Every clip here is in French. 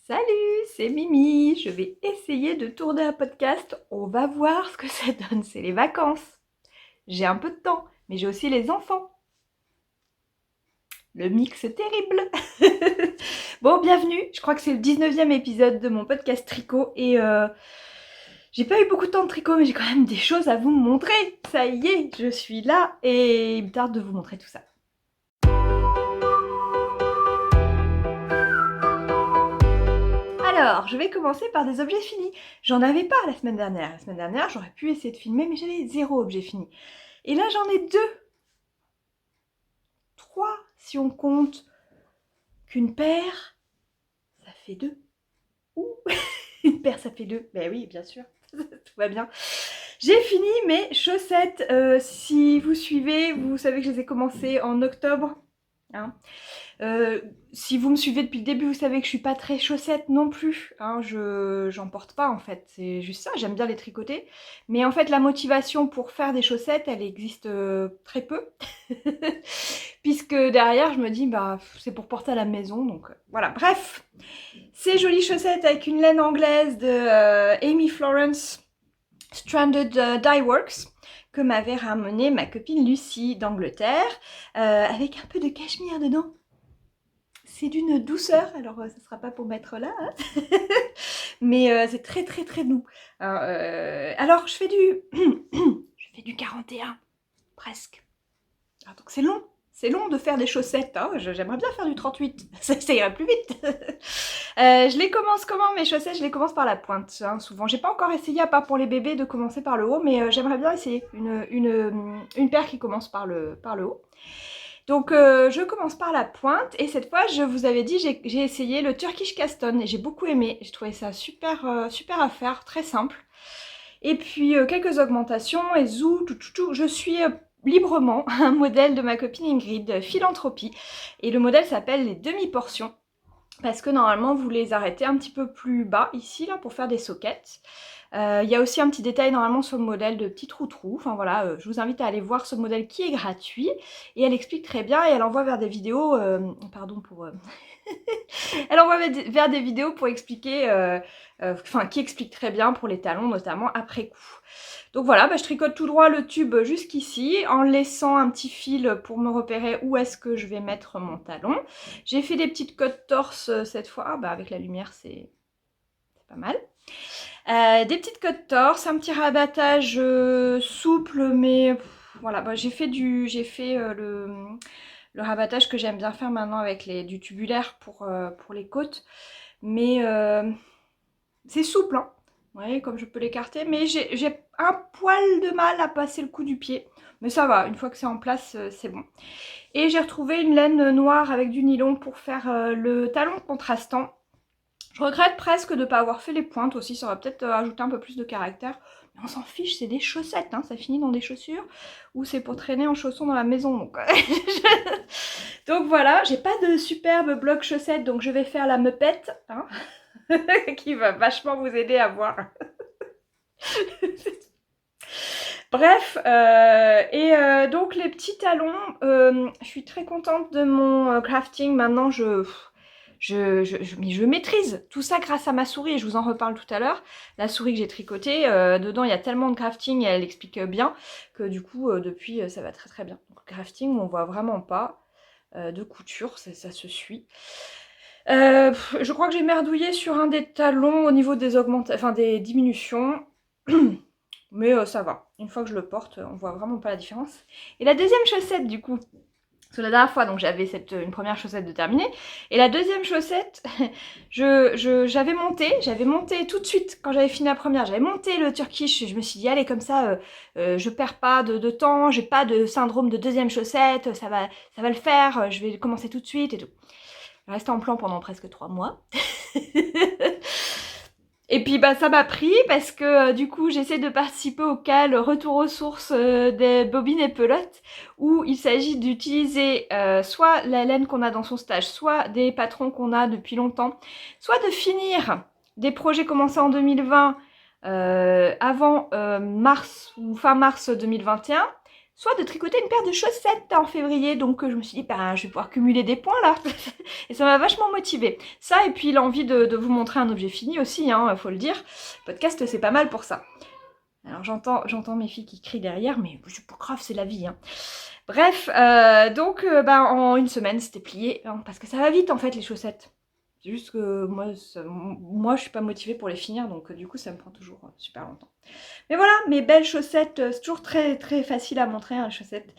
Salut, c'est Mimi. Je vais essayer de tourner un podcast. On va voir ce que ça donne. C'est les vacances. J'ai un peu de temps, mais j'ai aussi les enfants. Le mix est terrible. Bon, bienvenue. Je crois que c'est le 19e épisode de mon podcast tricot et j'ai pas eu beaucoup de temps de tricot, mais j'ai quand même des choses à vous montrer. Ça y est, je suis là et il me tarde de vous montrer tout ça. Alors, je vais commencer par des objets finis. J'en avais pas la semaine dernière. La semaine dernière, j'aurais pu essayer de filmer, mais j'avais 0 objet fini. Et là, j'en ai 2. 3 si on compte qu'une paire, ça fait 2. Ouh, une paire, ça fait 2. Ben oui, bien sûr, tout va bien. J'ai fini mes chaussettes. Si vous suivez, vous savez que je les ai commencées en octobre. Hein. Si vous me suivez depuis le début, vous savez que je suis pas très chaussette non plus. Hein, j'en porte pas en fait. C'est juste ça, j'aime bien les tricoter. Mais en fait, la motivation pour faire des chaussettes, elle existe très peu. Puisque derrière, je me dis, bah, c'est pour porter à la maison. Donc voilà, bref. Ces jolies chaussettes avec une laine anglaise de Amy Florence Stranded Dye Works que m'avait ramené ma copine Lucie d'Angleterre avec un peu de cachemire dedans. C'est d'une douceur, alors ça sera pas pour mettre là, hein. Mais c'est très très très doux. Alors je fais du 41, presque. Alors, donc c'est long de faire des chaussettes, hein. J'aimerais bien faire du 38, ça ira plus vite. Je les commence comment mes chaussettes? Je les commence par la pointe, hein, souvent. J'ai pas encore essayé, à part pour les bébés, de commencer par le haut, mais j'aimerais bien essayer une paire qui commence par le haut. Donc je commence par la pointe, et cette fois, je vous avais dit, j'ai essayé le Turkish Caston, et j'ai beaucoup aimé. J'ai trouvé ça super, super à faire, très simple. Et puis quelques augmentations, et je suis librement un modèle de ma copine Ingrid, Philanthropie. Et le modèle s'appelle les demi-portions. Parce que normalement, vous les arrêtez un petit peu plus bas, ici, là, pour faire des sockets. Il y a aussi un petit détail normalement sur le modèle de petit trou-trou. Enfin voilà, je vous invite à aller voir ce modèle qui est gratuit. Et elle explique très bien, et elle envoie vers des vidéos... pardon pour... Elle envoie vers des vidéos pour expliquer... qui expliquent très bien pour les talons, notamment après coup. Donc voilà, je tricote tout droit le tube jusqu'ici, en laissant un petit fil pour me repérer où est-ce que je vais mettre mon talon. J'ai fait des petites cotes torse cette fois. Avec la lumière, c'est pas mal. Des petites cotes torse, un petit rabattage souple, mais voilà, j'ai fait le rabattage que j'aime bien faire maintenant avec du tubulaire pour les côtes. Mais c'est souple, hein. Vous voyez, comme je peux l'écarter, mais j'ai un poil de mal à passer le coup du pied. Mais ça va, une fois que c'est en place, c'est bon. Et j'ai retrouvé une laine noire avec du nylon pour faire le talon contrastant. Je regrette presque de ne pas avoir fait les pointes aussi, ça aurait peut-être ajouté un peu plus de caractère. Mais on s'en fiche, c'est des chaussettes, hein, ça finit dans des chaussures, ou c'est pour traîner en chaussons dans la maison. Donc, donc voilà, j'ai pas de superbe bloc chaussettes, donc je vais faire la meupette, hein, qui va vachement vous aider à voir. Bref, donc les petits talons, je suis très contente de mon crafting. Maintenant, je maîtrise tout ça grâce à ma souris, et je vous en reparle tout à l'heure. La souris que j'ai tricotée, dedans il y a tellement de crafting, et elle explique bien, que du coup, depuis, ça va très très bien. Donc, crafting, on voit vraiment pas de couture, ça se suit. Je crois que j'ai merdouillé sur un des talons au niveau des diminutions. Mais ça va. Une fois que je le porte, on voit vraiment pas la différence. Et la deuxième chaussette, du coup, parce que la dernière fois, donc j'avais une première chaussette de terminée. Et la deuxième chaussette, j'avais monté tout de suite, quand j'avais fini la première, j'avais monté le Turkish. Je me suis dit, allez, comme ça, je perds pas de temps, j'ai pas de syndrome de deuxième chaussette, ça va le faire, je vais commencer tout de suite et tout. Je restais en plan pendant presque 3 mois. Et puis ça m'a pris parce que du coup j'essaie de participer au CAL Retour aux sources des bobines et pelotes, où il s'agit d'utiliser soit la laine qu'on a dans son stage, soit des patrons qu'on a depuis longtemps, soit de finir des projets commencés en 2020 avant mars ou fin mars 2021, soit de tricoter une paire de chaussettes en février. Donc je me suis dit, bah, je vais pouvoir cumuler des points là. Et ça m'a vachement motivée. Ça, et puis l'envie de vous montrer un objet fini aussi, hein, faut le dire. Le podcast, c'est pas mal pour ça. Alors j'entends mes filles qui crient derrière, mais c'est pas grave, c'est la vie. Hein. Bref, donc bah, en une semaine, c'était plié. Hein, parce que ça va vite en fait, les chaussettes. C'est juste que moi, je suis pas motivée pour les finir, donc du coup, ça me prend toujours super longtemps. Mais voilà, mes belles chaussettes, c'est toujours très très facile à montrer, hein, les chaussettes.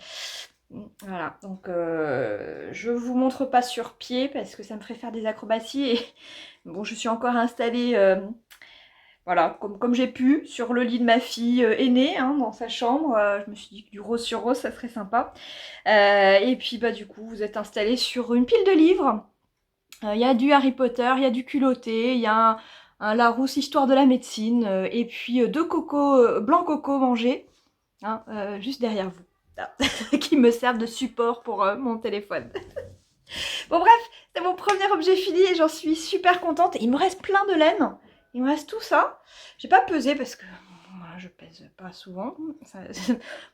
Voilà, donc je vous montre pas sur pied parce que ça me ferait faire des acrobaties et bon, je suis encore installée, voilà, comme j'ai pu, sur le lit de ma fille aînée, hein, dans sa chambre. Je me suis dit que du rose sur rose, ça serait sympa. Et puis bah du coup, vous êtes installés sur une pile de livres. Il y a du Harry Potter, il y a du culotté, il y a un Larousse Histoire de la médecine, et puis deux cocos, blancs coco mangés, hein, juste derrière vous, là, qui me servent de support pour mon téléphone. Bon bref, c'est mon premier objet fini et j'en suis super contente. Il me reste plein de laine, il me reste tout ça. J'ai pas pesé parce que voilà, je pèse pas souvent. Ça,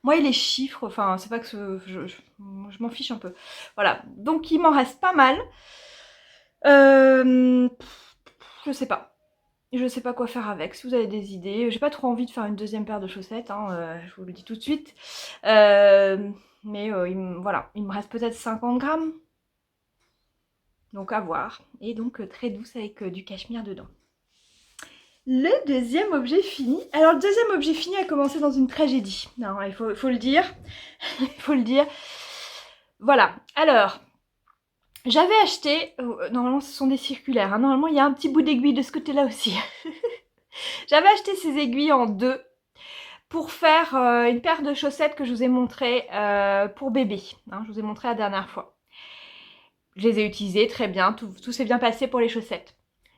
moi et les chiffres, enfin c'est pas que je m'en fiche un peu. Voilà, donc il m'en reste pas mal. Je sais pas. Je sais pas quoi faire avec. Si vous avez des idées, j'ai pas trop envie de faire une deuxième paire de chaussettes, hein, je vous le dis tout de suite. Mais voilà, il me reste peut-être 50 grammes. Donc à voir. Et donc très douce avec du cachemire dedans. Le deuxième objet fini. Alors le deuxième objet fini a commencé dans une tragédie. Non, il faut le dire. Il faut le dire. Voilà. Alors, j'avais acheté, normalement ce sont des circulaires, hein, normalement il y a un petit bout d'aiguille de ce côté-là aussi. J'avais acheté ces aiguilles en deux pour faire une paire de chaussettes que je vous ai montré pour bébé. Hein, je vous ai montré la dernière fois. Je les ai utilisées très bien, tout s'est bien passé pour les chaussettes.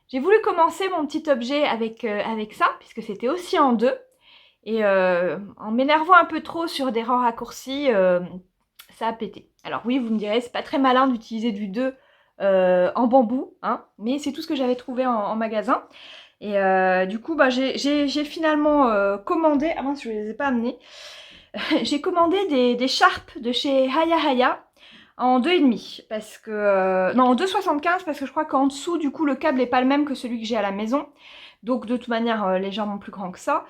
J'ai voulu commencer mon petit objet avec ça, puisque c'était aussi en deux. Et en m'énervant un peu trop sur des rangs raccourcis, ça a pété. Alors oui, vous me direz, c'est pas très malin d'utiliser du 2 en bambou, hein, mais c'est tout ce que j'avais trouvé en magasin. Et du coup, bah, j'ai finalement commandé, ah mince, je ne les ai pas amenés, j'ai commandé des Sharp de chez Haya Haya en 2,5 parce que, non, en 2,75 parce que je crois qu'en dessous, du coup, le câble n'est pas le même que celui que j'ai à la maison. Donc de toute manière légèrement plus grand que ça.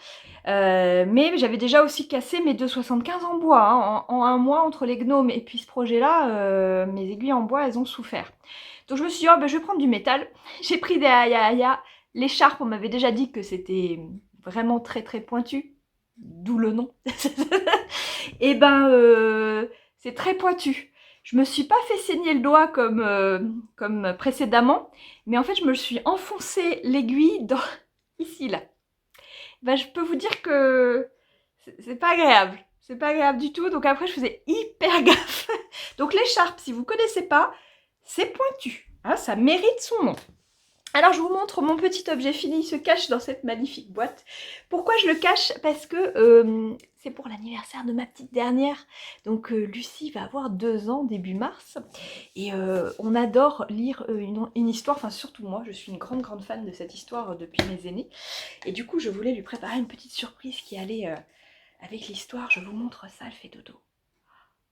Mais j'avais déjà aussi cassé mes 2,75 en bois. Hein. En un mois, entre les gnomes et puis ce projet-là, mes aiguilles en bois, elles ont souffert. Donc je me suis dit, oh, ben, je vais prendre du métal. J'ai pris des Haya Haya. L'écharpe, on m'avait déjà dit que c'était vraiment très très pointu. D'où le nom. Et ben, c'est très pointu. Je me suis pas fait saigner le doigt comme précédemment, mais en fait je me suis enfoncé l'aiguille dans ici là. Ben, je peux vous dire que c'est pas agréable. C'est pas agréable du tout, donc après je faisais hyper gaffe. Donc l'écharpe, si vous connaissez pas, c'est pointu. Hein, ça mérite son nom. Alors je vous montre mon petit objet fini, il se cache dans cette magnifique boîte. Pourquoi je le cache? Parce que c'est pour l'anniversaire de ma petite dernière. Donc Lucie va avoir 2 ans début mars. Et on adore lire une histoire, enfin surtout moi, je suis une grande fan de cette histoire depuis mes aînés. Et du coup je voulais lui préparer une petite surprise qui allait avec l'histoire. Je vous montre ça, elle fait dodo.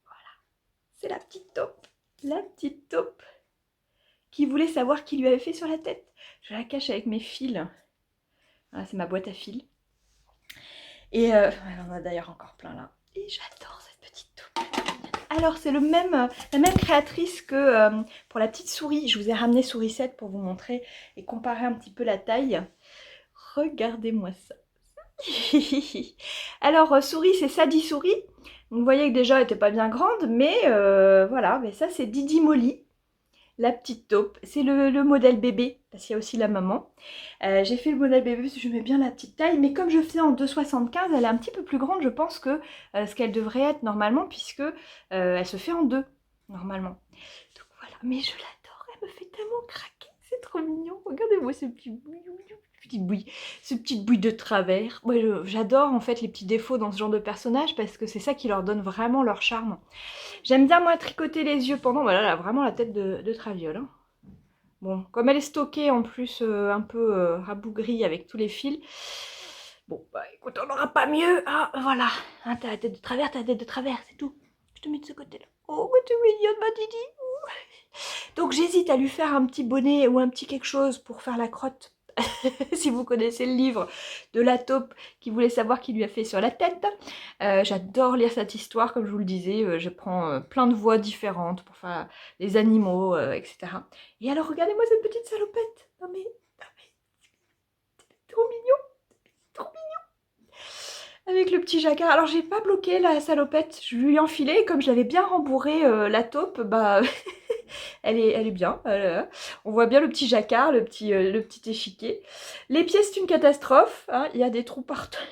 Voilà, c'est la petite taupe. La petite taupe qui voulait savoir qui lui avait fait sur la tête. Je la cache avec mes fils. Voilà, c'est ma boîte à fils. Et elle en a d'ailleurs encore plein là. Et j'adore cette petite taupe. Alors c'est la même créatrice que pour la petite souris. Je vous ai ramené Sourisette pour vous montrer et comparer un petit peu la taille. Regardez-moi ça. Alors souris, c'est Sadie Souris. Donc, vous voyez que déjà elle n'était pas bien grande, mais voilà, mais ça c'est Didi Molly. La petite taupe, c'est le modèle bébé, parce qu'il y a aussi la maman. J'ai fait le modèle bébé parce que je mets bien la petite taille, mais comme je fais en 2,75, elle est un petit peu plus grande, je pense, que ce qu'elle devrait être normalement, puisque elle se fait en 2, normalement. Donc voilà, mais je l'adore, elle me fait tellement craquer, c'est trop mignon. Regardez-moi ce petit petite bouille de travers. Moi, j'adore en fait les petits défauts dans ce genre de personnage, parce que c'est ça qui leur donne vraiment leur charme. J'aime bien moi tricoter les yeux pendant, voilà, elle a vraiment la tête de Traviole. Hein. Bon, comme elle est stockée en plus un peu rabougrie avec tous les fils, Bon, bah écoute, on n'aura pas mieux. Ah, voilà. Hein, t'as la tête de travers, c'est tout. Je te mets de ce côté-là. Oh, mais tu es mignonne, ma Didi. Donc j'hésite à lui faire un petit bonnet ou un petit quelque chose pour faire la crotte. Si vous connaissez le livre de la taupe qui voulait savoir qui lui a fait sur la tête. J'adore lire cette histoire, comme je vous le disais. Je prends plein de voix différentes pour faire les animaux, etc. Et alors, regardez-moi cette petite salopette. Non mais trop mignon, trop mignon. Avec le petit jacquard. Alors, j'ai pas bloqué la salopette. Je lui ai enfilé. Comme je l'avais bien rembourré la taupe, bah... elle est bien. On voit bien le petit jacquard, le petit échiquier. Les pieds, c'est une catastrophe. Hein, il y a des trous partout.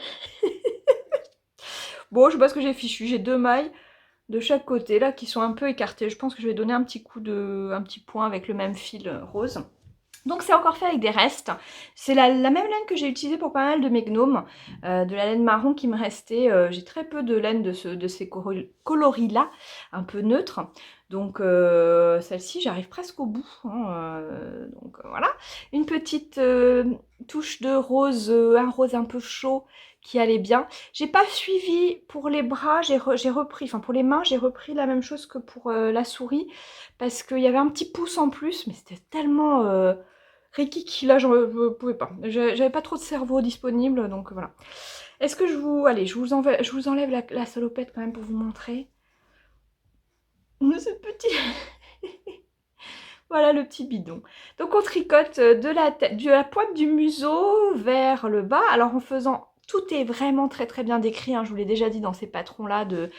Bon, je sais pas ce que j'ai fichu. J'ai 2 mailles de chaque côté là qui sont un peu écartées. Je pense que je vais donner un petit point avec le même fil rose. Donc c'est encore fait avec des restes. C'est la même laine que j'ai utilisée pour pas mal de mes gnomes. De la laine marron qui me restait. J'ai très peu de laine de ces coloris-là, un peu neutres. Donc celle-ci, j'arrive presque au bout. Hein, donc voilà. Une petite touche de rose, un rose un peu chaud qui allait bien. J'ai pas suivi pour les bras, j'ai repris, enfin pour les mains, j'ai repris la même chose que pour la souris. Parce qu'il y avait un petit pouce en plus, mais c'était tellement... Rikiki, là, je ne pouvais pas. J'avais pas trop de cerveau disponible, donc voilà. Est-ce que je vous... Allez, je vous enlève la salopette quand même pour vous montrer. Ce petit... Voilà le petit bidon. Donc on tricote de la pointe du museau vers le bas. Alors en faisant... Tout est vraiment très très bien décrit, hein, je vous l'ai déjà dit dans ces patrons-là de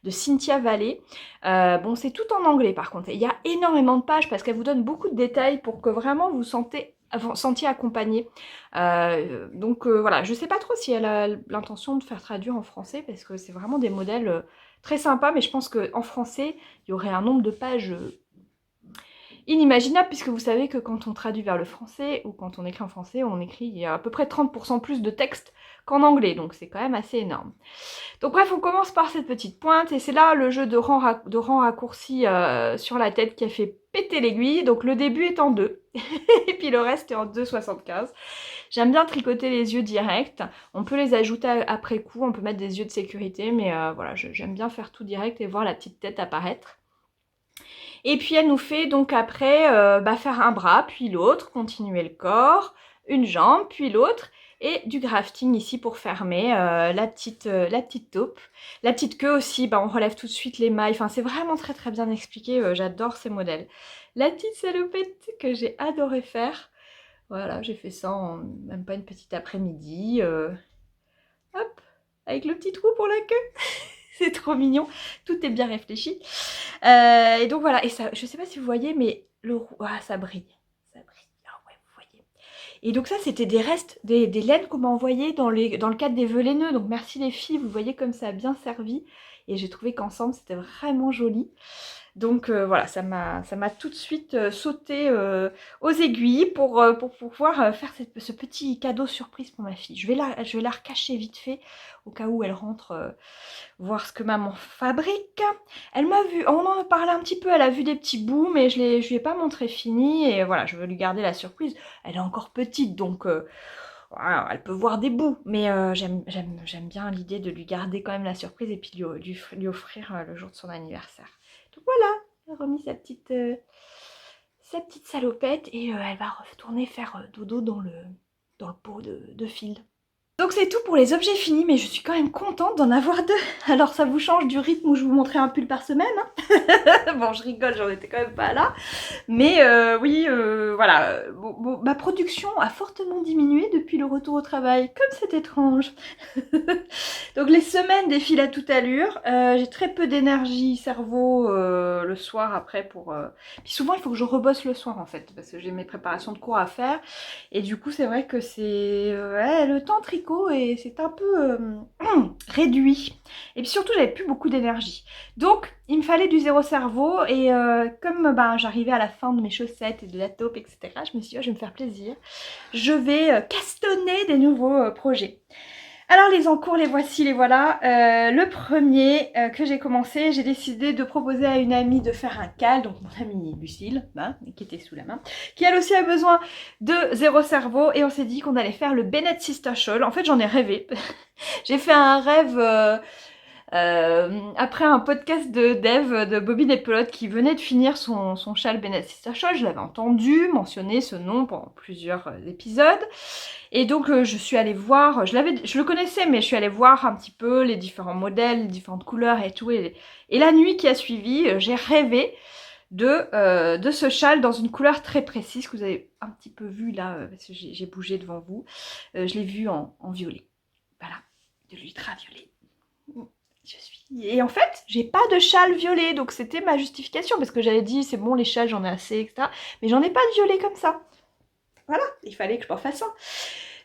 Cynthia Vallée. Bon, c'est tout en anglais par contre. Il y a énormément de pages parce qu'elle vous donne beaucoup de détails pour que vraiment vous sentiez accompagné. Donc voilà, je sais pas trop si elle a l'intention de faire traduire en français parce que c'est vraiment des modèles très sympas, mais je pense qu'en français, il y aurait un nombre de pages inimaginable, puisque vous savez que quand on traduit vers le français, ou quand on écrit en français, on écrit, il y a à peu près 30% plus de texte qu'en anglais, donc c'est quand même assez énorme. Donc bref, on commence par cette petite pointe, et c'est là le jeu de rang raccourci sur la tête qui a fait péter l'aiguille. Donc le début est en 2, et puis le reste est en 2,75. J'aime bien tricoter les yeux directs, on peut les ajouter après coup, on peut mettre des yeux de sécurité, mais voilà, j'aime bien faire tout direct et voir la petite tête apparaître. Et puis elle nous fait donc après faire un bras, puis l'autre, continuer le corps, une jambe, puis l'autre, et du grafting ici pour fermer la petite taupe. La petite queue aussi, on relève tout de suite les mailles, enfin c'est vraiment très très bien expliqué, j'adore ces modèles. La petite salopette que j'ai adoré faire, voilà, j'ai fait ça en même pas une petite après-midi, hop, avec le petit trou pour la queue. C'est trop mignon, tout est bien réfléchi. Et donc voilà, et ça, je sais pas si vous voyez, mais le ça brille. Ça brille. Ah ouais, vous voyez. Et donc ça, c'était des restes, des laines qu'on m'a envoyées dans le cadre des vœux laineux. Donc merci les filles, vous voyez comme ça a bien servi. Et j'ai trouvé qu'ensemble, c'était vraiment joli. Donc voilà, ça m'a tout de suite sauté aux aiguilles pour pouvoir faire ce petit cadeau surprise pour ma fille. Je vais la recacher vite fait au cas où elle rentre voir ce que maman fabrique. Elle m'a vu, on en a parlé un petit peu, elle a vu des petits bouts, mais je lui ai pas montré fini. Et voilà, je veux lui garder la surprise. Elle est encore petite, donc voilà, elle peut voir des bouts. Mais j'aime bien l'idée de lui garder quand même la surprise et puis lui offrir le jour de son anniversaire. Donc voilà, elle a remis sa petite salopette et elle va retourner faire dodo dans le pot de fil. Donc c'est tout pour les objets finis, mais je suis quand même contente d'en avoir 2. Alors ça vous change du rythme où je vous montrais un pull par semaine. Hein. Bon, je rigole, j'en étais quand même pas là. Mais oui, voilà. Ma production a fortement diminué depuis le retour au travail. Comme c'est étrange. Donc les semaines défilent à toute allure. J'ai très peu d'énergie cerveau le soir après pour... Puis souvent il faut que je rebosse le soir en fait, parce que j'ai mes préparations de cours à faire. Et du coup c'est vrai que c'est... le temps tricot et c'est un peu réduit. Et puis surtout j'avais plus beaucoup d'énergie. Donc il me fallait du zéro cerveau et comme j'arrivais à la fin de mes chaussettes et de la taupe, etc., je me suis dit, oh, je vais me faire plaisir. Je vais castonner des nouveaux projets. Alors les encours, les voici, les voilà. Le premier que j'ai commencé, j'ai décidé de proposer à une amie de faire un cal, donc mon amie Lucille, hein, qui était sous la main, qui elle aussi a besoin de zéro cerveau, et on s'est dit qu'on allait faire le Bennett Sister Shawl. En fait j'en ai rêvé. J'ai fait un rêve après un podcast de Dev de Bobby Despelotes qui venait de finir son châle Bennett Sister Shawl. Je l'avais entendu mentionner ce nom pendant plusieurs épisodes. Et donc je suis allée voir, je le connaissais, mais je suis allée voir un petit peu les différents modèles, les différentes couleurs et tout. Et la nuit qui a suivi, j'ai rêvé de ce châle dans une couleur très précise que vous avez un petit peu vu là, parce que j'ai bougé devant vous. Je l'ai vu en violet. Voilà, de l'ultra-violet. Et en fait, j'ai pas de châle violet, donc c'était ma justification, parce que j'avais dit, c'est bon, les châles, j'en ai assez, etc. Mais j'en ai pas de violet comme ça. Voilà, il fallait que je m'en fasse un.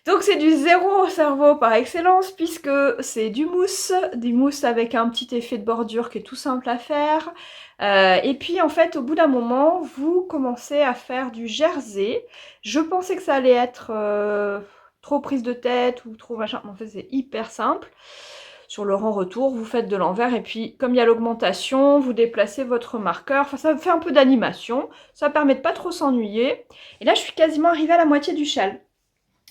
Donc c'est du zéro cerveau par excellence, puisque c'est du mousse avec un petit effet de bordure qui est tout simple à faire. Et puis en fait, au bout d'un moment, vous commencez à faire du jersey. Je pensais que ça allait être trop prise de tête ou trop machin, mais en fait c'est hyper simple. Sur le rang retour, vous faites de l'envers et puis comme il y a l'augmentation, vous déplacez votre marqueur. Enfin, ça fait un peu d'animation. Ça permet de pas trop s'ennuyer. Et là, je suis quasiment arrivée à la moitié du châle.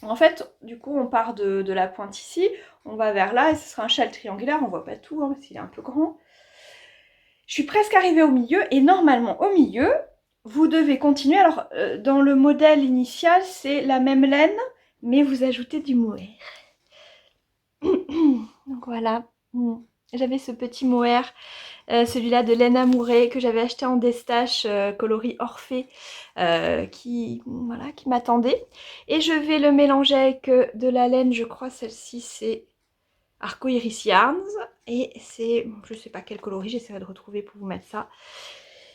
En fait, du coup, on part de la pointe ici, on va vers là et ce sera un châle triangulaire. On voit pas tout hein, parce qu'il est un peu grand. Je suis presque arrivée au milieu et normalement au milieu, vous devez continuer. Alors, dans le modèle initial, c'est la même laine, mais vous ajoutez du mohair. Donc voilà, j'avais ce petit mohair, celui-là de laine amourée que j'avais acheté en destache coloris Orphée qui m'attendait. Et je vais le mélanger avec de la laine, je crois celle-ci c'est Arcoiris Yarns. Et c'est, je sais pas quel coloris, j'essaierai de retrouver pour vous mettre ça.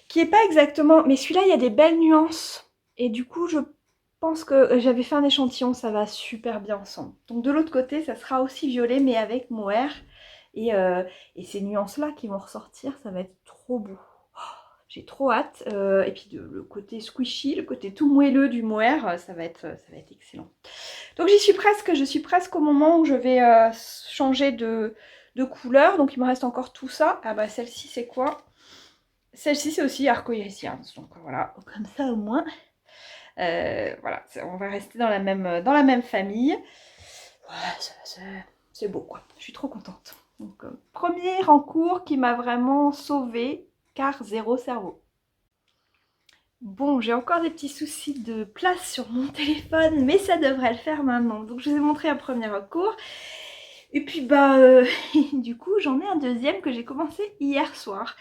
Qui est pas exactement, mais celui-là il y a des belles nuances. Et du coup je pense que j'avais fait un échantillon, ça va super bien ensemble. Donc de l'autre côté, ça sera aussi violet, mais avec mohair. Et ces nuances-là qui vont ressortir, ça va être trop beau. Oh, j'ai trop hâte. Et puis le côté squishy, le côté tout moelleux du mohair, ça va être excellent. Donc j'y suis presque, je suis presque au moment où je vais changer de couleur. Donc il me reste encore tout ça. Ah bah celle-ci c'est quoi? Celle-ci c'est aussi Arcoiris Yarns. Donc voilà, comme ça au moins. Voilà, on va rester dans la même famille. Voilà, c'est beau quoi, je suis trop contente. Donc, premier en cours qui m'a vraiment sauvée, car zéro cerveau. Bon, j'ai encore des petits soucis de place sur mon téléphone, mais ça devrait le faire maintenant. Donc je vous ai montré un premier recours. Et puis bah, du coup, j'en ai un deuxième que j'ai commencé hier soir.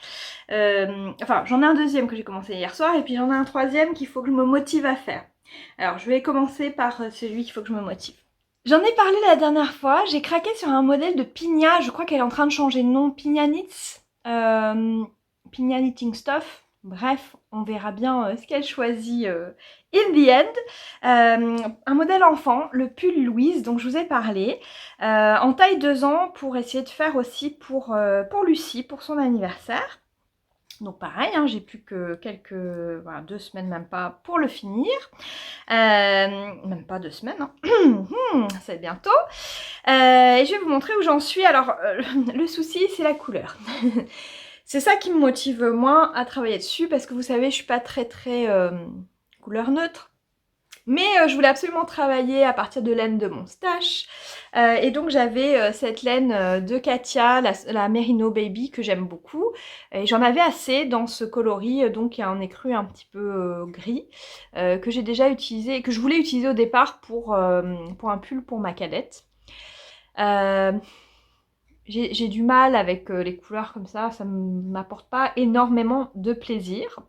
Enfin, j'en ai un deuxième que j'ai commencé hier soir, et puis j'en ai un troisième qu'il faut que je me motive à faire. Alors, je vais commencer par celui qu'il faut que je me motive. J'en ai parlé la dernière fois, j'ai craqué sur un modèle de Pigna, je crois qu'elle est en train de changer de nom, Pigna Knits, Pigna Knitting Stuff. Bref, on verra bien ce qu'elle choisit in the end. Un modèle enfant, le pull Louise, dont je vous ai parlé, en taille 2 ans pour essayer de faire aussi pour Lucie, pour son anniversaire. Donc pareil, hein, j'ai plus que voilà, 2 semaines, même pas, pour le finir. Même pas 2 semaines, hein. C'est bientôt. Et je vais vous montrer où j'en suis. Alors, le souci, c'est la couleur. C'est ça qui me motive moins à travailler dessus, parce que vous savez, je suis pas très couleur neutre. Mais je voulais absolument travailler à partir de laine de mon stash. Et donc j'avais cette laine de Katia, la Merino Baby, que j'aime beaucoup. Et j'en avais assez dans ce coloris, donc il y a un écru un petit peu gris, que j'ai déjà utilisé, et que je voulais utiliser au départ pour un pull pour ma cadette. J'ai du mal avec les couleurs comme ça ne m'apporte pas énormément de plaisir.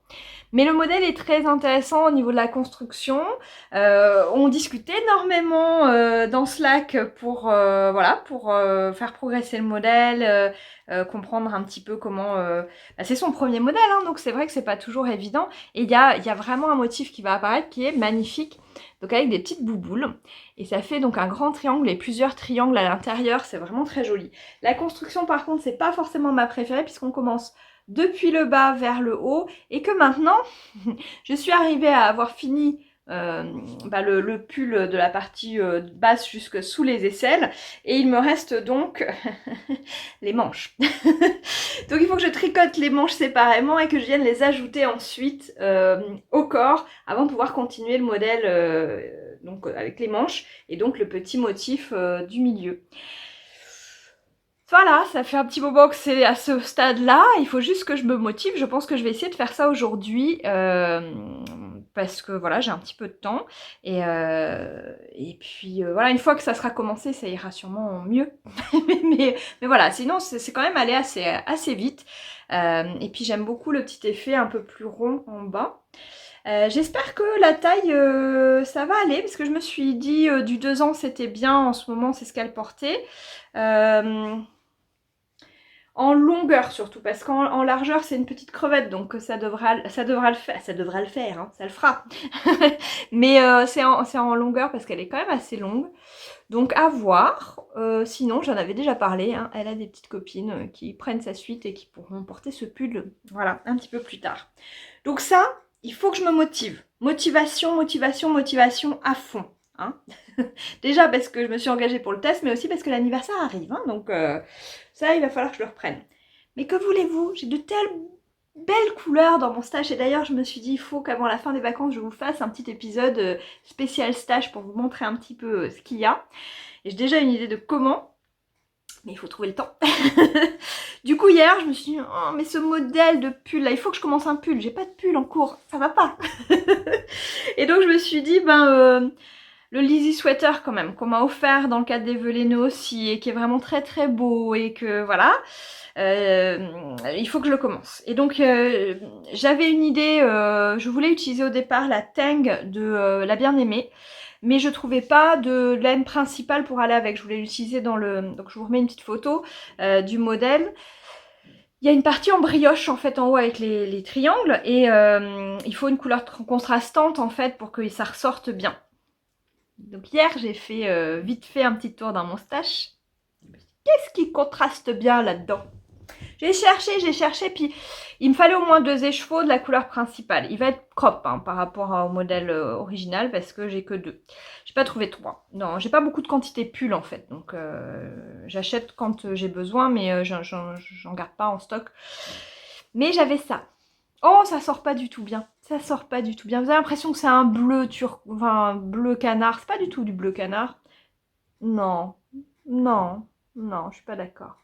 Mais le modèle est très intéressant au niveau de la construction. On discute énormément dans Slack pour faire progresser le modèle, comprendre un petit peu comment... c'est son premier modèle, hein, donc c'est vrai que c'est pas toujours évident. Et il y a vraiment un motif qui va apparaître qui est magnifique, donc avec des petites bouboules. Et ça fait donc un grand triangle et plusieurs triangles à l'intérieur, c'est vraiment très joli. La construction par contre, c'est pas forcément ma préférée puisqu'on commence depuis le bas vers le haut et que maintenant, je suis arrivée à avoir fini le pull de la partie basse jusque sous les aisselles. Et il me reste donc les manches. Donc il faut que je tricote les manches séparément et que je vienne les ajouter ensuite au corps avant de pouvoir continuer le modèle donc, avec les manches et donc le petit motif du milieu. Voilà, ça fait un petit moment que c'est à ce stade-là, il faut juste que je me motive, je pense que je vais essayer de faire ça aujourd'hui, parce que voilà, j'ai un petit peu de temps, et puis voilà, une fois que ça sera commencé, ça ira sûrement mieux, mais voilà, sinon c'est quand même allé assez vite, et puis j'aime beaucoup le petit effet un peu plus rond en bas. J'espère que la taille, ça va aller, parce que je me suis dit du 2 ans c'était bien, en ce moment c'est ce qu'elle portait. En longueur surtout, parce qu'en largeur c'est une petite crevette, donc ça devra le faire, hein, ça le fera. Mais c'est en longueur parce qu'elle est quand même assez longue, donc à voir. Sinon j'en avais déjà parlé, hein, elle a des petites copines qui prennent sa suite et qui pourront porter ce pull, voilà, un petit peu plus tard. Donc ça, il faut que je me motive. Motivation, motivation, motivation à fond. Hein. Déjà parce que je me suis engagée pour le test, mais aussi parce que l'anniversaire arrive. Hein, donc ça, il va falloir que je le reprenne. Mais que voulez-vous? J'ai de telles belles couleurs dans mon stash. Et d'ailleurs, je me suis dit, il faut qu'avant la fin des vacances, je vous fasse un petit épisode spécial stash pour vous montrer un petit peu ce qu'il y a. Et j'ai déjà une idée de comment. Mais il faut trouver le temps. Du coup, hier, je me suis dit, oh, mais ce modèle de pull, là, il faut que je commence un pull. J'ai pas de pull en cours, ça va pas. Et donc, je me suis dit, le Lizzie Sweater, quand même, qu'on m'a offert dans le cadre des Veleno aussi, et qui est vraiment très très beau, et que, voilà, il faut que je le commence. Et donc, j'avais une idée, je voulais utiliser au départ la Tang de La Bien-Aimée, mais je trouvais pas de laine principale pour aller avec. Je voulais l'utiliser dans le... Donc je vous remets une petite photo du modèle. Il y a une partie en brioche en fait en haut avec les triangles et il faut une couleur contrastante en fait pour que ça ressorte bien. Donc hier j'ai fait vite fait un petit tour dans mon stash. Qu'est-ce qui contraste bien là-dedans? J'ai cherché, puis il me fallait au moins 2 écheveaux de la couleur principale. Il va être crop hein, par rapport au modèle original parce que j'ai que 2. J'ai pas trouvé 3. Non, j'ai pas beaucoup de quantité pull en fait, donc j'achète quand j'ai besoin, mais j'en garde pas en stock. Mais j'avais ça. Oh, ça sort pas du tout bien. Ça sort pas du tout bien. Vous avez l'impression que c'est un bleu enfin, bleu canard. C'est pas du tout du bleu canard. Non, non, non, je suis pas d'accord.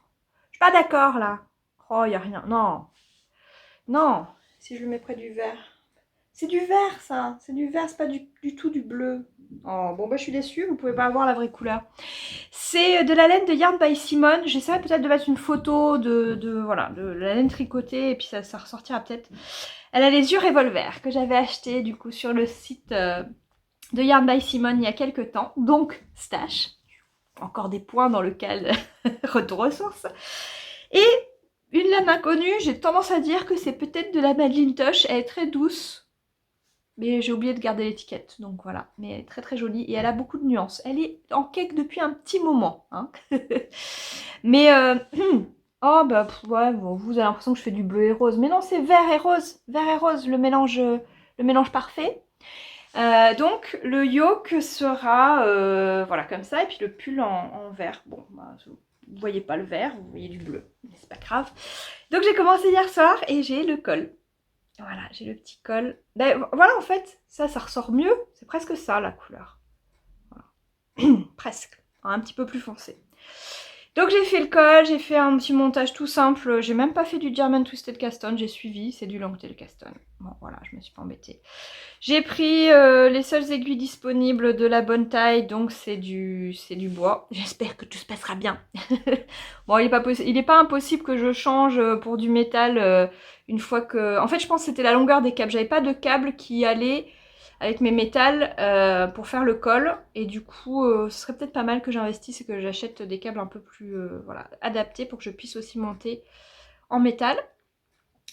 Je suis pas d'accord là. Oh, y a rien. Non. Non. Si je le mets près du vert. C'est du vert ça. C'est du vert, c'est pas du tout du bleu. Oh, bon bah je suis déçue, vous pouvez pas voir la vraie couleur. C'est de la laine de Yarn by Simone. J'essaierai peut-être de mettre une photo voilà, de la laine tricotée et puis ça ressortira peut-être. Elle a les yeux revolver que j'avais acheté du coup sur le site de Yarn by Simone il y a quelques temps. Donc stash. Encore des points dans lequel retour aux sources. Et une laine inconnue, j'ai tendance à dire que c'est peut-être de la Madeline Tosh. Elle est très douce. Mais j'ai oublié de garder l'étiquette, donc voilà. Mais elle est très très jolie et elle a beaucoup de nuances. Elle est en cake depuis un petit moment. Hein. Mais, oh bah ouais, bon, vous avez l'impression que je fais du bleu et rose. Mais non, c'est vert et rose. Vert et rose, le mélange parfait. Donc le yoke sera voilà comme ça et puis le pull en vert. Bon, bah, vous voyez pas le vert, vous voyez du bleu, mais c'est pas grave. Donc j'ai commencé hier soir et j'ai le col. Voilà, j'ai le petit col. Ben voilà en fait, ça ressort mieux. C'est presque ça la couleur. Voilà. Presque, un petit peu plus foncé. Donc j'ai fait le col, j'ai fait un petit montage tout simple. J'ai même pas fait du German Twisted Caston, j'ai suivi, c'est du Longtail Caston. Bon voilà, je me suis pas embêtée. J'ai pris les seules aiguilles disponibles de la bonne taille, donc c'est du bois. J'espère que tout se passera bien. Bon, il est pas impossible que je change pour du métal une fois que... En fait, je pense que c'était la longueur des câbles. J'avais pas de câble qui allait avec mes métals pour faire le col. Et du coup, ce serait peut-être pas mal que j'investisse et que j'achète des câbles un peu plus voilà, adaptés pour que je puisse aussi monter en métal.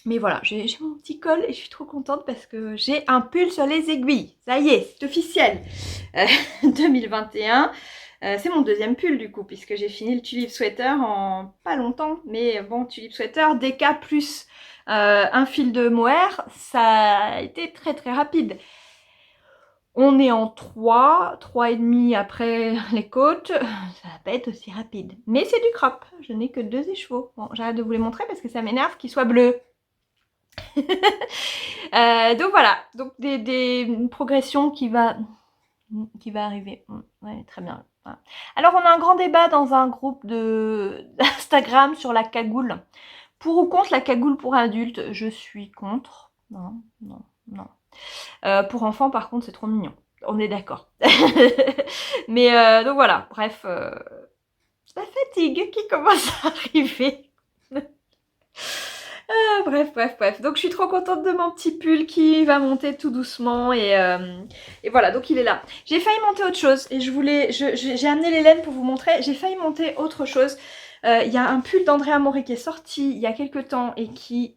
Mais voilà, j'ai mon petit col et je suis trop contente parce que j'ai un pull sur les aiguilles. Ça y est, c'est officiel. 2021. C'est mon deuxième pull du coup, puisque j'ai fini le Tulip Sweater en pas longtemps. Mais bon, Tulip Sweater, DK plus un fil de mohair, ça a été très très rapide. On est en 3,5 après les côtes, ça va pas être aussi rapide. Mais c'est du crop, je n'ai que 2 écheveaux. Bon, j'arrête de vous les montrer parce que ça m'énerve qu'ils soient bleus. Donc voilà, donc une progression qui va arriver. Ouais, très bien. Voilà. Alors on a un grand débat dans un groupe d'Instagram sur la cagoule. Pour ou contre la cagoule pour adultes? Je suis contre. Non, non, non. Pour enfants, par contre, c'est trop mignon. On est d'accord. Mais donc voilà, bref. La fatigue qui commence à arriver. Bref. Donc je suis trop contente de mon petit pull qui va monter tout doucement et voilà, donc il est là. J'ai failli monter autre chose et j'ai amené les laines pour vous montrer. J'ai failli monter autre chose. Il y a un pull d'Andrea Mori qui est sorti il y a quelques temps et qui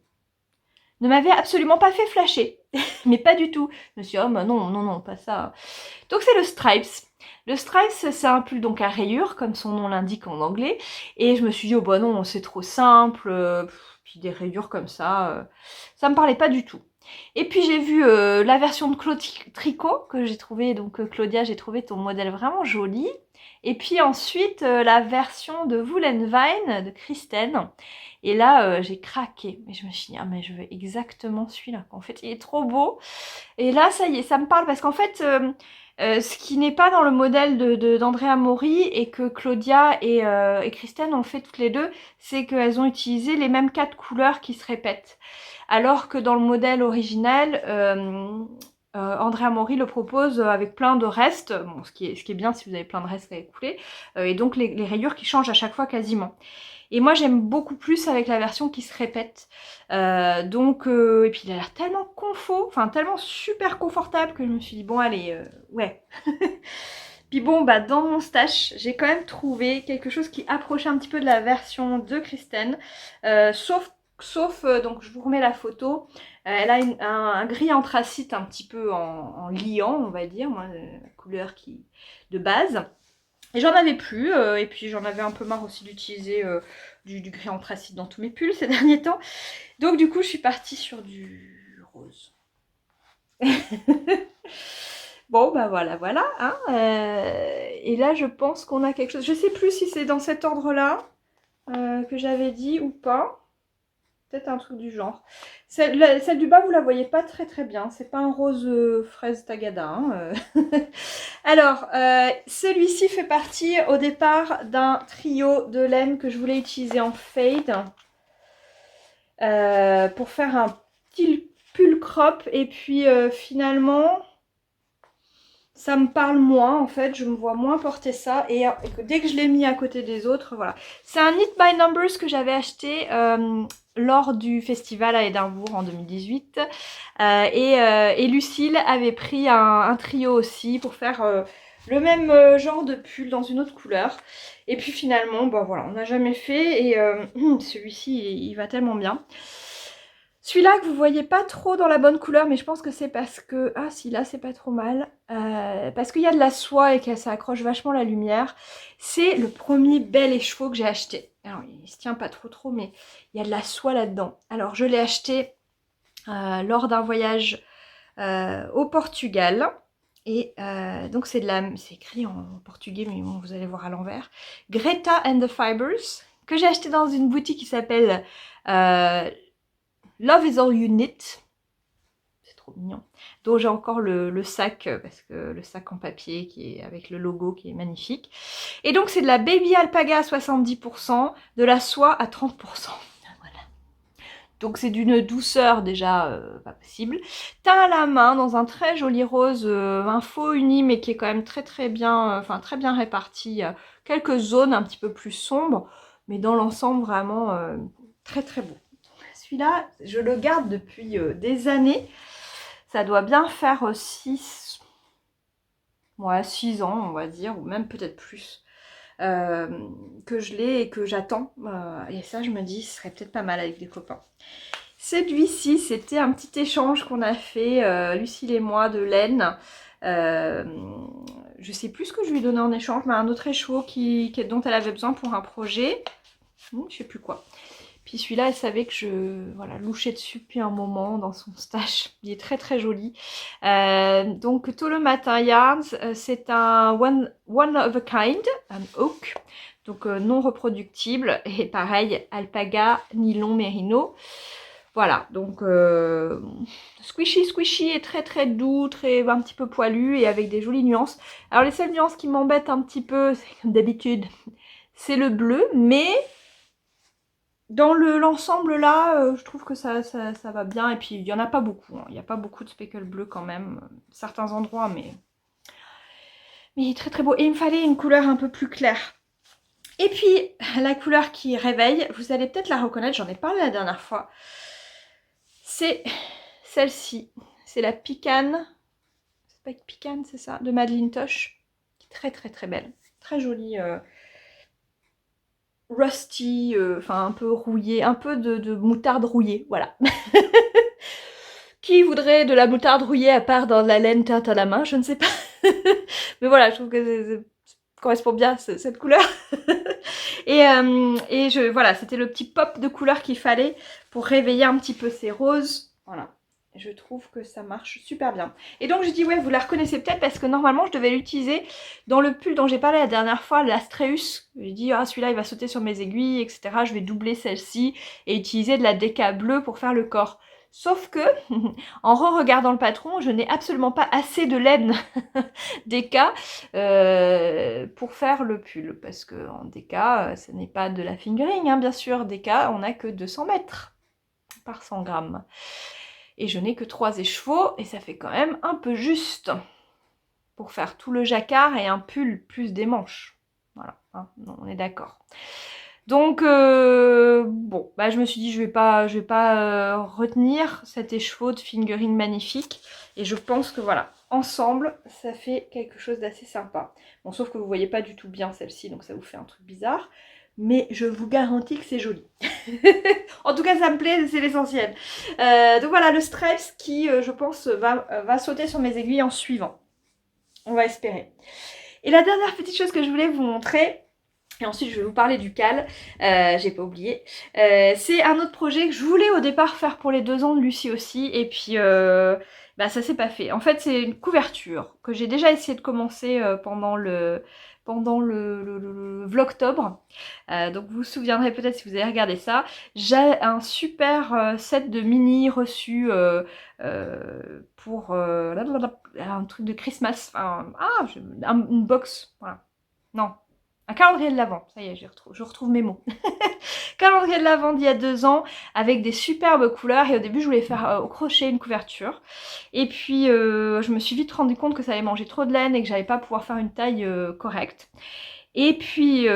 ne m'avait absolument pas fait flasher. Mais pas du tout. Je me suis dit, oh bah non, pas ça. Donc c'est le Stripes. Le Stripes, c'est un pull donc à rayures, comme son nom l'indique en anglais. Et je me suis dit, oh bah non, c'est trop simple. Puis des rayures comme ça me parlait pas du tout. Et puis j'ai vu la version de Claude Tricot, que j'ai trouvé, donc Claudia, j'ai trouvé ton modèle vraiment joli. Et puis ensuite la version de Woolenvine de Kristen. Et là, j'ai craqué. Mais je me suis dit, ah mais je veux exactement celui-là. En fait, il est trop beau. Et là, ça y est, ça me parle. Parce qu'en fait, ce qui n'est pas dans le modèle d'Andrea Mori et que Claudia et Kristen ont fait toutes les deux, c'est qu'elles ont utilisé les mêmes 4 couleurs qui se répètent. Alors que dans le modèle original, Andrea Mori le propose avec plein de restes, bon, ce qui est bien si vous avez plein de restes à écouler, et donc les rayures qui changent à chaque fois quasiment. Et moi j'aime beaucoup plus avec la version qui se répète. Et puis il a l'air tellement confort, enfin tellement super confortable que je me suis dit bon allez, ouais. Puis bon bah dans mon stash, j'ai quand même trouvé quelque chose qui approchait un petit peu de la version de Kristen. Sauf donc je vous remets la photo. Elle a un gris anthracite un petit peu en liant, on va dire, moi, la couleur de base. Et j'en avais plus, et puis j'en avais un peu marre aussi d'utiliser du gris anthracite dans tous mes pulls ces derniers temps. Donc du coup, je suis partie sur du rose. Bon, bah voilà, hein. Et là, je pense qu'on a quelque chose. Je sais plus si c'est dans cet ordre-là que j'avais dit ou pas. Peut-être un truc du genre. Celle du bas, vous la voyez pas très bien. C'est pas un rose fraise tagada. Hein. Alors, celui-ci fait partie au départ d'un trio de laine que je voulais utiliser en fade. Pour faire un petit pull crop. Et puis finalement, ça me parle moins en fait. Je me vois moins porter ça. Et dès que je l'ai mis à côté des autres, voilà. C'est un Knit by Numbers que j'avais acheté lors du festival à Édimbourg en 2018. Et Lucille avait pris un trio aussi pour faire le même genre de pull dans une autre couleur. Et puis finalement, bah voilà, on n'a jamais fait. Et celui-ci, il va tellement bien. Celui-là que vous voyez pas trop dans la bonne couleur, mais je pense que c'est parce que... Ah si, là c'est pas trop mal. Parce qu'il y a de la soie et que ça accroche vachement la lumière. C'est le premier bel écheveau que j'ai acheté. Alors il se tient pas trop, mais il y a de la soie là-dedans. Alors je l'ai acheté lors d'un voyage au Portugal. Et donc c'est écrit en portugais, mais bon, vous allez voir à l'envers. Greta and the Fibers, que j'ai acheté dans une boutique qui s'appelle... Love is all you knit. C'est trop mignon. Donc j'ai encore le sac, parce que le sac en papier qui est avec le logo qui est magnifique. Et donc c'est de la baby alpaga à 70%, de la soie à 30%. Voilà. Donc c'est d'une douceur déjà pas possible. Teint à la main dans un très joli rose, un faux uni mais qui est quand même très bien, très bien réparti. Quelques zones un petit peu plus sombres, mais dans l'ensemble vraiment très beau. Celui-là, je le garde depuis des années. Ça doit bien faire 6 ans, on va dire, ou même peut-être plus, que je l'ai et que j'attends. Et ça, je me dis, ce serait peut-être pas mal avec des copains. Celui-ci, c'était un petit échange qu'on a fait, Lucille et moi, de laine. Je sais plus ce que je lui ai donné en échange, mais un autre écheveau dont elle avait besoin pour un projet. Je sais plus quoi. Puis celui-là, elle savait que je louchais dessus depuis un moment dans son stash. Il est très très joli. Donc tôt le matin yarns, c'est un one of a kind, un oak. Donc non reproductible. Et pareil, alpaga, nylon, mérino. Voilà, donc squishy et très très doux, un petit peu poilu et avec des jolies nuances. Alors les seules nuances qui m'embêtent un petit peu, c'est comme d'habitude, c'est le bleu, mais dans l'ensemble là, je trouve que ça va bien. Et puis il n'y en a pas beaucoup, hein. Il n'y a pas beaucoup de speckle bleu quand même, certains endroits, mais il est très très beau. Et il me fallait une couleur un peu plus claire. Et puis la couleur qui réveille, vous allez peut-être la reconnaître, j'en ai parlé la dernière fois. C'est celle-ci, c'est la Picane, c'est pas Picane, c'est ça, de Madeleine Tosh, qui est très très très belle, très jolie, rusty, enfin un peu rouillée, un peu de moutarde rouillée, voilà. Qui voudrait de la moutarde rouillée à part dans la laine teinte à la main, je ne sais pas. Mais voilà, je trouve que ça correspond bien à cette couleur. Et voilà, c'était le petit pop de couleur qu'il fallait pour réveiller un petit peu ces roses. Voilà, je trouve que ça marche super bien. Et donc je dis ouais, vous la reconnaissez peut-être parce que normalement je devais l'utiliser dans le pull dont j'ai parlé la dernière fois, l'Astreus. J'ai dit ah celui-là il va sauter sur mes aiguilles, etc. Je vais doubler celle-ci et utiliser de la déca bleue pour faire le corps. Sauf que, en re-regardant le patron, je n'ai absolument pas assez de laine déca pour faire le pull. Parce qu'en déca, ce n'est pas de la fingering, hein, bien sûr. Déca, on n'a que 200 mètres par 100 grammes. Et je n'ai que 3 écheveaux, et ça fait quand même un peu juste pour faire tout le jacquard et un pull plus des manches. Voilà, hein, on est d'accord. Donc bon, bah, je me suis dit je vais pas retenir cet écheveau de fingering magnifique. Et je pense que voilà, ensemble, ça fait quelque chose d'assez sympa. Bon, sauf que vous voyez pas du tout bien celle-ci, donc ça vous fait un truc bizarre. Mais je vous garantis que c'est joli. En tout cas, ça me plaît, c'est l'essentiel. Donc voilà, le stripes qui, je pense, va sauter sur mes aiguilles en suivant. On va espérer. Et la dernière petite chose que je voulais vous montrer, et ensuite je vais vous parler du cal, j'ai pas oublié, c'est un autre projet que je voulais au départ faire pour les 2 ans de Lucie aussi, et puis bah, ça s'est pas fait. En fait c'est une couverture que j'ai déjà essayé de commencer pendant le vlogtobre, donc vous vous souviendrez peut-être si vous avez regardé ça. J'ai un super set de mini reçus pour un truc de Christmas, enfin, une box, voilà. Non, un calendrier de l'Avent, ça y est, je retrouve mes mots. Calendrier de l'Avent d'il y a 2 ans, avec des superbes couleurs. Et au début, je voulais faire au crochet une couverture. Et puis, je me suis vite rendu compte que ça allait manger trop de laine et que j'allais pas pouvoir faire une taille correcte. Et puis,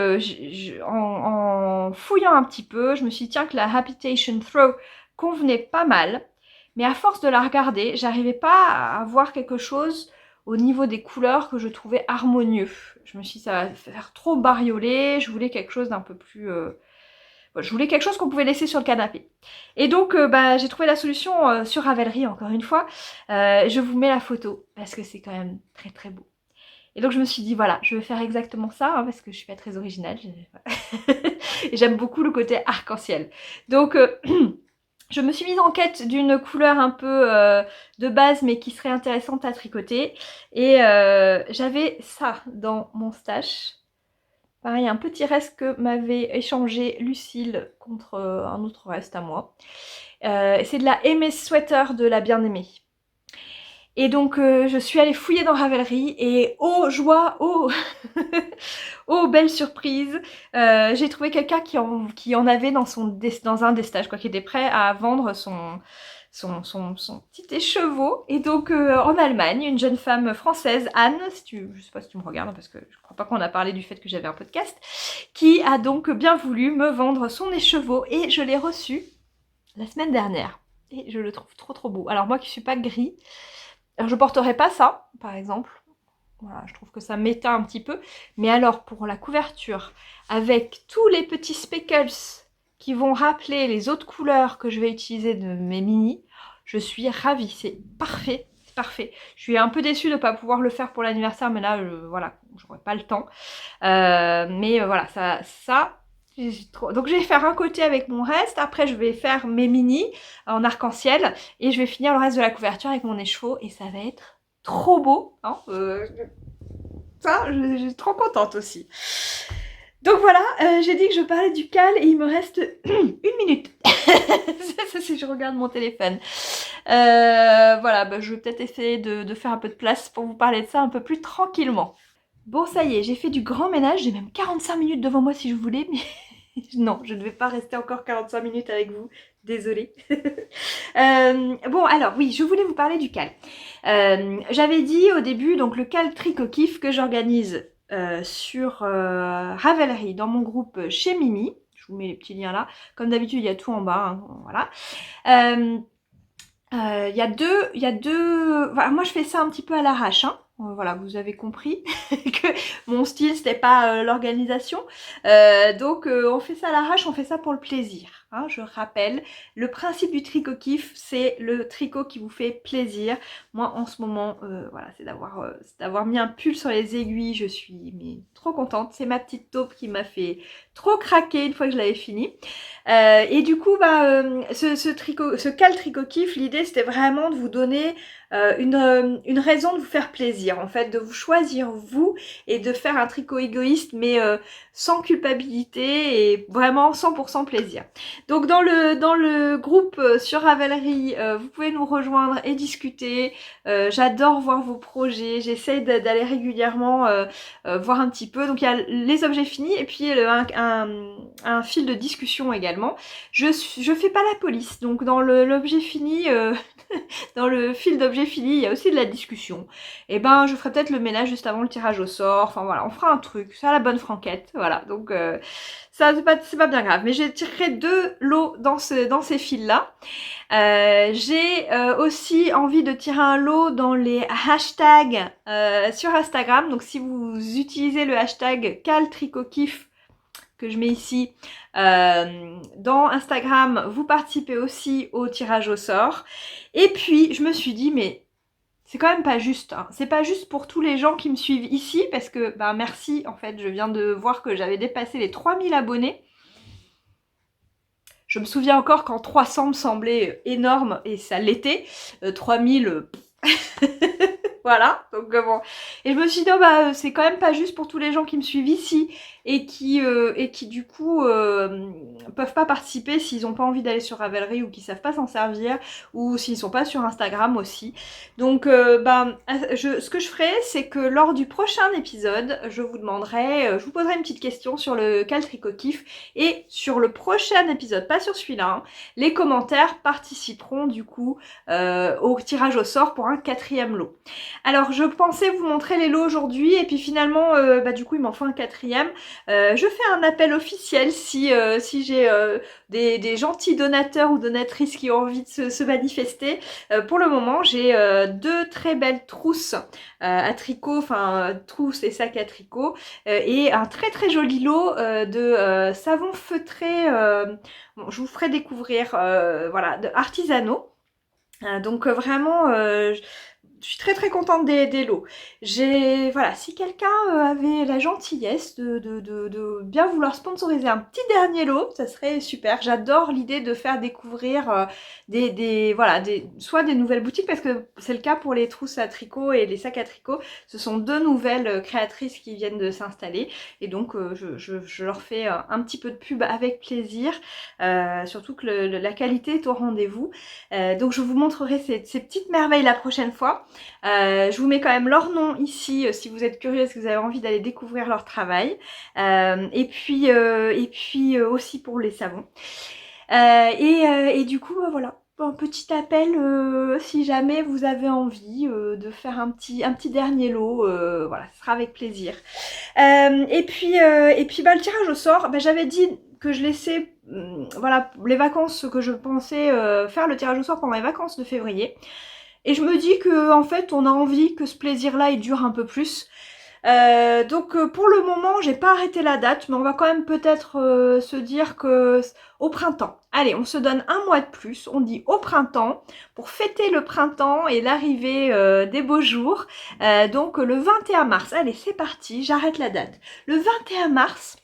en fouillant un petit peu, je me suis dit, tiens, que la Habitation Throw convenait pas mal. Mais à force de la regarder, j'arrivais pas à avoir quelque chose au niveau des couleurs que je trouvais harmonieux. Je me suis dit, ça va faire trop bariolé, je voulais quelque chose d'un peu plus... je voulais quelque chose qu'on pouvait laisser sur le canapé. Et donc, bah, j'ai trouvé la solution sur Ravelry, encore une fois. Je vous mets la photo, parce que c'est quand même très très beau. Et donc je me suis dit voilà, je vais faire exactement ça, hein, parce que je suis pas très originale. Et j'aime beaucoup le côté arc-en-ciel. Donc je me suis mise en quête d'une couleur un peu de base, mais qui serait intéressante à tricoter. Et j'avais ça dans mon stash. Pareil, un petit reste que m'avait échangé Lucille contre un autre reste à moi. C'est de la Aimée Sweater de la Bien-Aimée. Et donc je suis allée fouiller dans Ravelry et oh joie, oh, oh belle surprise, j'ai trouvé quelqu'un qui en avait dans un des stages, quoi, qui était prêt à vendre son petit écheveau. Et donc en Allemagne, une jeune femme française, Anne, je sais pas si tu me regardes parce que je crois pas qu'on a parlé du fait que j'avais un podcast, qui a donc bien voulu me vendre son écheveau et je l'ai reçu la semaine dernière. Et je le trouve trop trop beau. Alors moi qui suis pas gris, alors, je porterai pas ça, par exemple. Voilà, je trouve que ça m'éteint un petit peu. Mais alors, pour la couverture, avec tous les petits speckles qui vont rappeler les autres couleurs que je vais utiliser de mes mini, je suis ravie. C'est parfait, c'est parfait. Je suis un peu déçue de ne pas pouvoir le faire pour l'anniversaire, mais là, voilà, j'aurai pas le temps. Mais voilà, ça, Donc je vais faire un côté avec mon reste, après je vais faire mes mini en arc-en-ciel et je vais finir le reste de la couverture avec mon écheveau et ça va être trop beau. Hein ça, je suis trop contente aussi. Donc voilà, j'ai dit que je parlais du cal et il me reste une minute. Ça, si je regarde mon téléphone. Voilà, bah, je vais peut-être essayer de faire un peu de place pour vous parler de ça un peu plus tranquillement. Bon, ça y est, j'ai fait du grand ménage, j'ai même 45 minutes devant moi si je voulais, mais non, je ne vais pas rester encore 45 minutes avec vous, désolée. Bon, alors oui, je voulais vous parler du cal. J'avais dit au début, donc le cal Tricot Kiff que j'organise sur Ravelry, dans mon groupe chez Mimi. Je vous mets les petits liens là. Comme d'habitude, il y a tout en bas, hein, voilà. Il y a deux... Voilà, moi, je fais ça un petit peu à l'arrache, hein. Voilà, vous avez compris que mon style, c'était pas l'organisation. Donc, on fait ça à l'arrache, on fait ça pour le plaisir. Hein, je rappelle, le principe du tricot kiff, c'est le tricot qui vous fait plaisir. Moi, en ce moment, voilà, c'est d'avoir mis un pull sur les aiguilles. Je suis trop contente. C'est ma petite taupe qui m'a fait trop craquer une fois que je l'avais fini. Et du coup, ce cal tricot kiff, l'idée, c'était vraiment de vous donner une raison de vous faire plaisir, en fait, de vous choisir vous et de faire un tricot égoïste, mais sans culpabilité et vraiment 100% plaisir. Donc dans le groupe sur Ravelry, vous pouvez nous rejoindre et discuter. J'adore voir vos projets, j'essaie d'aller régulièrement voir un petit peu. Donc il y a les objets finis et puis un fil de discussion également. Je fais pas la police, donc dans l'objet fini, dans le fil d'objet fini, il y a aussi de la discussion. Et ben je ferai peut-être le ménage juste avant le tirage au sort, enfin voilà, on fera un truc, c'est à la bonne franquette, voilà, donc ça c'est pas bien grave, mais je tirerai 2 lots dans ces fils-là. J'ai aussi envie de tirer un lot dans les hashtags sur Instagram, donc si vous utilisez le hashtag CalTricotKiff que je mets ici dans Instagram, vous participez aussi au tirage au sort. Et puis je me suis dit, mais c'est quand même pas juste, hein. C'est pas juste pour tous les gens qui me suivent ici, parce que, bah merci, en fait, je viens de voir que j'avais dépassé les 3000 abonnés. Je me souviens encore quand 300 me semblait énorme, et ça l'était. 3000, voilà, donc bon. Et je me suis dit, oh, bah c'est quand même pas juste pour tous les gens qui me suivent ici, et qui du coup peuvent pas participer s'ils n'ont pas envie d'aller sur Ravelry ou qui savent pas s'en servir ou s'ils sont pas sur Instagram aussi. Donc ce que je ferai, c'est que lors du prochain épisode, je vous poserai une petite question sur le cal tricot kiff et sur le prochain épisode, pas sur celui-là, hein, les commentaires participeront du coup au tirage au sort pour un 4e lot. Alors je pensais vous montrer les lots aujourd'hui et puis finalement du coup il m'en faut un 4e. Je fais un appel officiel si j'ai des gentils donateurs ou donatrices qui ont envie de se manifester. Pour le moment, j'ai 2 très belles trousses à tricot, enfin trousses et sacs à tricot, et un très très joli lot de savon feutré. Bon, je vous ferai découvrir, voilà, de artisanaux. Donc vraiment, je suis très très contente des lots. Voilà, si quelqu'un avait la gentillesse de bien vouloir sponsoriser un petit dernier lot, ça serait super. J'adore l'idée de faire découvrir soit des nouvelles boutiques, parce que c'est le cas pour les trousses à tricot et les sacs à tricot. Ce sont 2 nouvelles créatrices qui viennent de s'installer. Et donc je leur fais un petit peu de pub avec plaisir. Surtout que la qualité est au rendez-vous. Donc je vous montrerai ces petites merveilles la prochaine fois. Je vous mets quand même leur nom ici si vous êtes curieux, si vous avez envie d'aller découvrir leur travail. Et puis aussi pour les savons. Et du coup, voilà. Un petit appel si jamais vous avez envie de faire un petit dernier lot, voilà, ce sera avec plaisir. Et puis le tirage au sort, j'avais dit que je laissais voilà, les vacances, que je pensais faire le tirage au sort pendant les vacances de février. Et je me dis que en fait on a envie que ce plaisir-là il dure un peu plus. Donc pour le moment j'ai pas arrêté la date, mais on va quand même peut-être se dire que au printemps. Allez, on se donne un mois de plus, on dit au printemps, pour fêter le printemps et l'arrivée des beaux jours. Donc le 21 mars, allez c'est parti, j'arrête la date. Le 21 mars,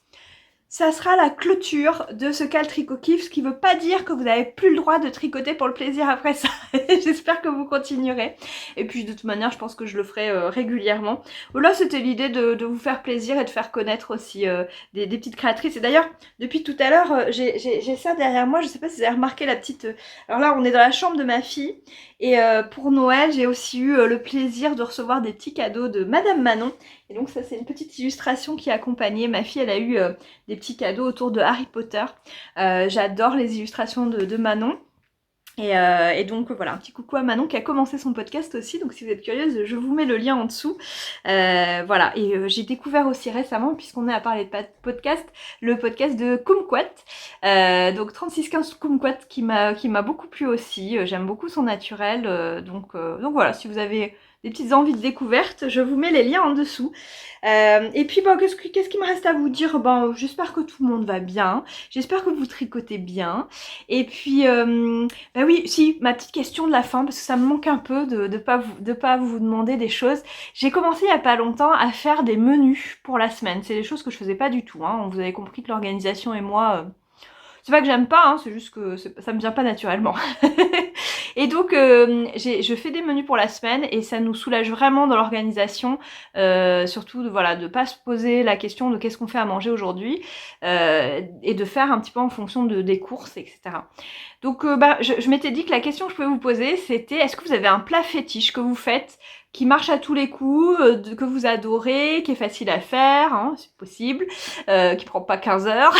ça sera la clôture de ce cal tricot kiff, ce qui veut pas dire que vous n'avez plus le droit de tricoter pour le plaisir après ça. J'espère que vous continuerez. Et puis de toute manière, je pense que je le ferai régulièrement. Là, c'était l'idée de vous faire plaisir et de faire connaître aussi des petites créatrices. Et d'ailleurs, depuis tout à l'heure, j'ai ça derrière moi. Je sais pas si vous avez remarqué la petite... Alors là, on est dans la chambre de ma fille. Et pour Noël, j'ai aussi eu le plaisir de recevoir des petits cadeaux de Madame Manon. Et donc ça, c'est une petite illustration qui accompagnait. Ma fille, elle a eu des petits cadeaux autour de Harry Potter. J'adore les illustrations de Manon. Et donc voilà, un petit coucou à Manon qui a commencé son podcast aussi, donc si vous êtes curieuse, je vous mets le lien en dessous. Voilà, et j'ai découvert aussi récemment, puisqu'on est à parler de podcast, le podcast de Kumquat, donc 3615 Kumquat qui m'a beaucoup plu aussi. J'aime beaucoup son naturel, donc voilà, si vous avez des petites envies de découverte, je vous mets les liens en dessous. Et puis bon, qu'est-ce qui me reste à vous dire? Bon, j'espère que tout le monde va bien, j'espère que vous tricotez bien, et puis bah oui, si, ma petite question de la fin, parce que ça me manque un peu de pas vous demander des choses. J'ai commencé il y a pas longtemps à faire des menus pour la semaine, c'est des choses que je faisais pas du tout, hein. Vous avez compris que l'organisation et moi... c'est pas que j'aime pas, hein, c'est juste que ça me vient pas naturellement. Et donc je fais des menus pour la semaine et ça nous soulage vraiment dans l'organisation, surtout de pas se poser la question de qu'est-ce qu'on fait à manger aujourd'hui, et de faire un petit peu en fonction des courses, etc. Donc je m'étais dit que la question que je pouvais vous poser, c'était est-ce que vous avez un plat fétiche que vous faites, qui marche à tous les coups, que vous adorez, qui est facile à faire, hein, c'est possible, qui prend pas 15 heures,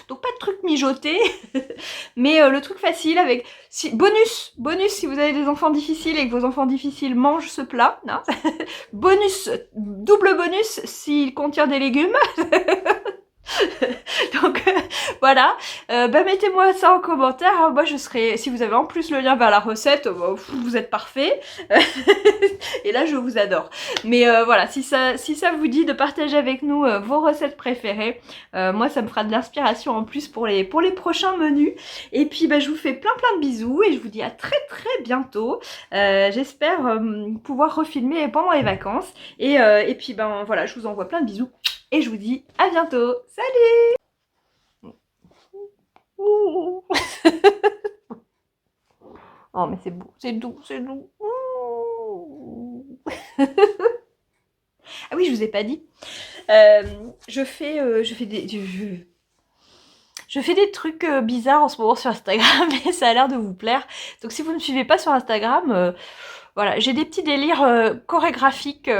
donc pas de truc mijoté, mais le truc facile avec... bonus si vous avez des enfants difficiles et que vos enfants difficiles mangent ce plat, hein. Double bonus s'il contient des légumes. Donc voilà, mettez-moi ça en commentaire, hein. Moi je serai, si vous avez en plus le lien vers la recette, vous êtes parfait. Et là je vous adore. Mais voilà, si ça vous dit de partager avec nous vos recettes préférées, moi ça me fera de l'inspiration en plus pour les prochains menus. Et puis je vous fais plein de bisous et je vous dis à très bientôt. J'espère pouvoir refilmer pendant les vacances. Et puis voilà, je vous envoie plein de bisous. Et je vous dis à bientôt. Salut! Oh mais c'est beau, c'est doux, c'est doux. Ah oui, je vous ai pas dit. Je fais des trucs bizarres en ce moment sur Instagram et ça a l'air de vous plaire. Donc si vous ne me suivez pas sur Instagram, voilà, j'ai des petits délires chorégraphiques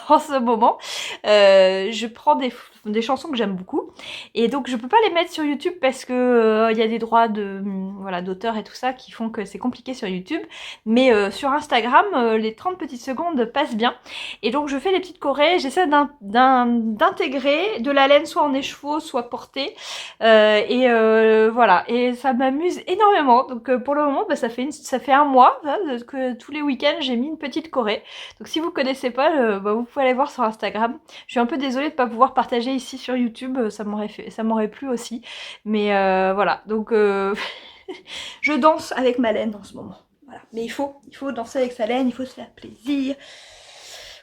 en ce moment. Je prends des chansons que j'aime beaucoup et donc je peux pas les mettre sur YouTube parce que y a des droits d'auteur et tout ça qui font que c'est compliqué sur YouTube, mais sur Instagram les 30 petites secondes passent bien et donc je fais des petites chorés, j'essaie d'intégrer de la laine soit en écheveau soit portée, voilà, et ça m'amuse énormément. Donc pour le moment ça fait un mois que tous les week-ends j'ai mis une petite choré. Donc si vous connaissez pas, vous pouvez aller voir sur Instagram. Je suis un peu désolée de pas pouvoir partager ici sur YouTube, ça m'aurait plu aussi. Mais voilà, donc je danse avec ma laine en ce moment. Voilà. Mais il faut danser avec sa laine, il faut se faire plaisir.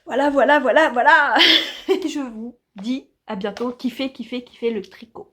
Voilà. Je vous dis à bientôt. Kiffez le tricot.